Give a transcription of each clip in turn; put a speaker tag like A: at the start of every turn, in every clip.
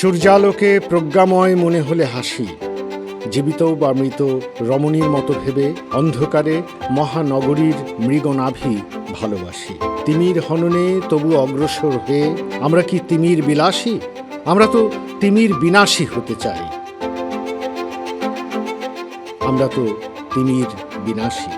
A: সূর্যালোকে প্রজ্ঞাময় মনে হলে হাসি, জীবিত বা মৃত রমণীর মতো ভেবে অন্ধকারে মহানগরীর মৃগনাভি ভালোবাসি। তিমির হননে তবু অগ্রসর হয়ে আমরা কি তিমির বিলাসী? আমরা তো তিমির বিনাশী হতে চাই। আমরা তো তিমির বিনাশী।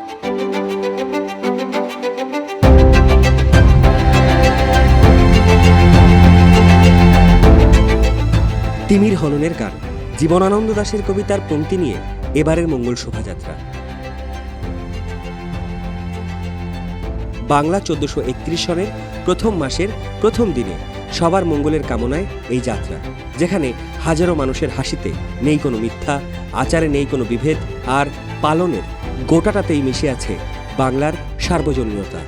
B: তিমির হননের গান, জীবনানন্দ দাশের কবিতার পংক্তি নিয়ে এবারের মঙ্গল শোভাযাত্রা। বাংলা 1431 সনের প্রথম মাসের প্রথম দিনে সবার মঙ্গলের কামনায় এই যাত্রা, যেখানে হাজারো মানুষের হাসিতে নেই কোনো মিথ্যা, আচারে নেই কোনো বিভেদ, আর পালনের গোটাটাতেই মিশে আছে বাংলার সার্বজনীনতা।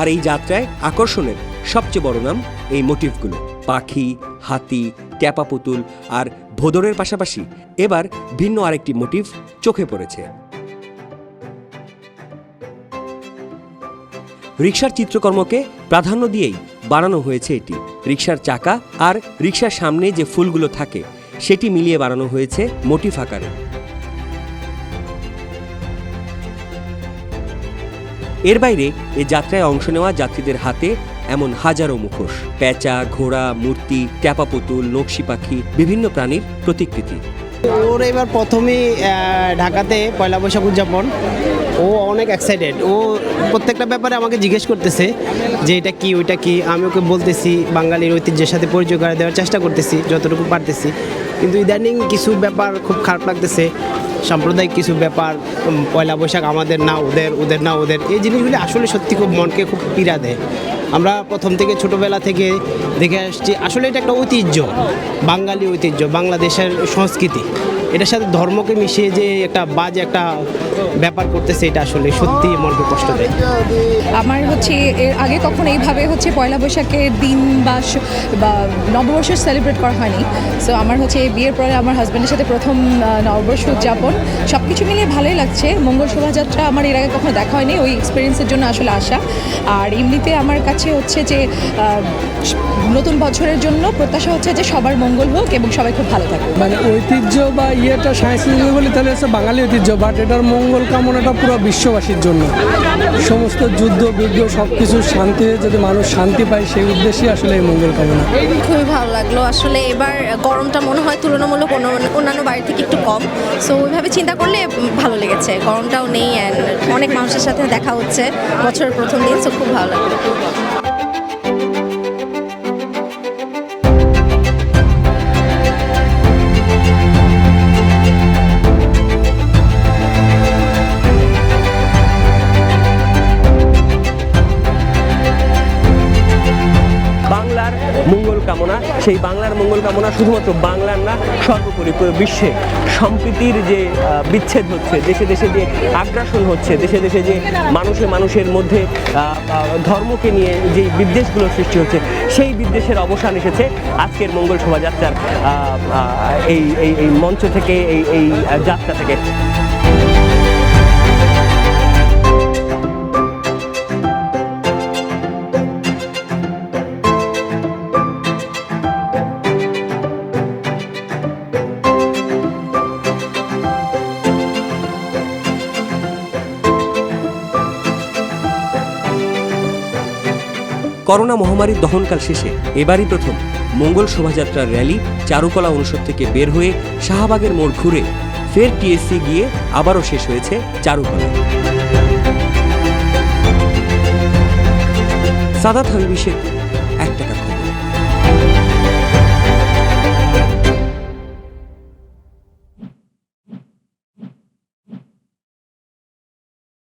B: আর এই যাত্রায় আকর্ষণের সবচেয়ে বড় নাম এই মোটিভগুলো, পাখি, হাতি, ট্যাপা পুতুল আর ভোদরের পাশাপাশি এবার ভিন্ন আরেকটি মোটিভ চোখে পড়েছে। রিকশার চিত্রকর্মকে প্রাধান্য দিয়েই বানানো হয়েছে এটি। রিকশার চাকা আর রিকশার সামনে যে ফুলগুলো থাকে সেটি মিলিয়ে বানানো হয়েছে মোটিভ আকারে। এর বাইরে এ যাত্রায় অংশ নেওয়া যাত্রীদের হাতে এমন হাজারো মুখোশ, পেঁচা, ঘোড়া, মূর্তি, ট্যাপা পুতুল, নকশি পাখি, বিভিন্ন প্রাণীর প্রতিকৃতি।
C: ওর এবার প্রথমেই ঢাকাতে পয়লা বৈশাখ উদযাপন, ও অনেক এক্সাইটেড। ও প্রত্যেকটা ব্যাপারে আমাকে জিজ্ঞেস করতেছে যে এটা কি ওইটা কি। আমি ওকে বলতেছি, বাঙালির ঐতিহ্যের সাথে পরিচয় করে দেওয়ার চেষ্টা করতেছি যতটুকু পারতেছি। কিন্তু ইদানিং কিছু ব্যাপার খুব খারাপ লাগতেছে, সাম্প্রদায়িক কিছু ব্যাপার, পয়লা বৈশাখ আমাদের না ওদের, ওদের না ওদের, এই জিনিসগুলি আসলে সত্যি খুব মনকে খুব পীড়া দেয়। আমরা প্রথম থেকে ছোটোবেলা থেকে দেখে আসছি, আসলে এটা একটা ঐতিহ্য, বাঙালি ঐতিহ্য, বাংলাদেশের সংস্কৃতি। এটার সাথে ধর্মকে মিশিয়ে যে একটা বাজে একটা ব্যাপার করতেছে, এটা আসলে সত্যি মনকে কষ্ট দেয়।
D: আমার এর আগে কখনো এইভাবে পয়লা বৈশাখের দিন বা নববর্ষ সেলিব্রেট করা হয়নি। সো আমার বিয়ের পরে আমার হাজব্যান্ডের সাথে প্রথম নববর্ষ উদযাপন, সব কিছু মিলিয়ে ভালোই লাগছে। মঙ্গল শোভাযাত্রা আমার এর আগে কখনো দেখা হয়নি, ওই এক্সপিরিয়েন্সের জন্য আসলে আসা। আর এমনিতে আমার কাছে যে নতুন বছরের জন্য প্রত্যাশা যে সবার মঙ্গল হোক এবং সবাই খুব ভালো থাকুক।
E: মানে ঐতিহ্য বা ইয়েটা সাংস্কৃতিক বলি তাহলে হচ্ছে বাঙালি ঐতিহ্য, বাট এটার মঙ্গল কামনাটা পুরো বিশ্ববাসীর জন্য। সমস্ত যুদ্ধ বিগ্রহ সব কিছু শান্তি হয়ে যদি মানুষ শান্তি পায়, সেই উদ্দেশ্যে আসলে এই মঙ্গল কামনা।
F: খুবই ভালো লাগলো। আসলে এবার গরমটা মনে হয় তুলনামূলক অন্যান্য বাড়ি থেকে একটু কম। সো ওইভাবে চিন্তা করলে ভালো লেগেছে, গরমটাও নেই, অ্যান্ড অনেক মানুষের সাথে দেখা হচ্ছে বছরের প্রথম দিন। সো খুব ভালো লাগলো।
B: বাংলার মঙ্গল কামনা, সেই বাংলার মঙ্গল কামনা শুধুমাত্র বাংলার না, সর্বোপরি পুরো বিশ্বে সম্প্রীতির যে বিচ্ছেদ হচ্ছে, দেশে দেশে যে আগ্রাসন হচ্ছে, দেশে দেশে যে মানুষের মধ্যে ধর্মকে নিয়ে যে বিদ্বেষগুলো সৃষ্টি হচ্ছে, সেই বিদ্বেষের অবসান এসেছে আজকের মঙ্গল শোভাযাত্রার এই মঞ্চ থেকে, এই যাত্রা থেকে। করোনা মহামারীর দহনকাল শেষে এবারই প্রথম মঙ্গল শোভাযাত্রার র্যালি চারুকলা অনুষদ থেকে বের হয়ে শাহবাগের মোড় ঘুরে ফের টিএসসি গিয়ে আবারও শেষ হয়েছে চারুকলা। সাদাত হাবিবি সেতু।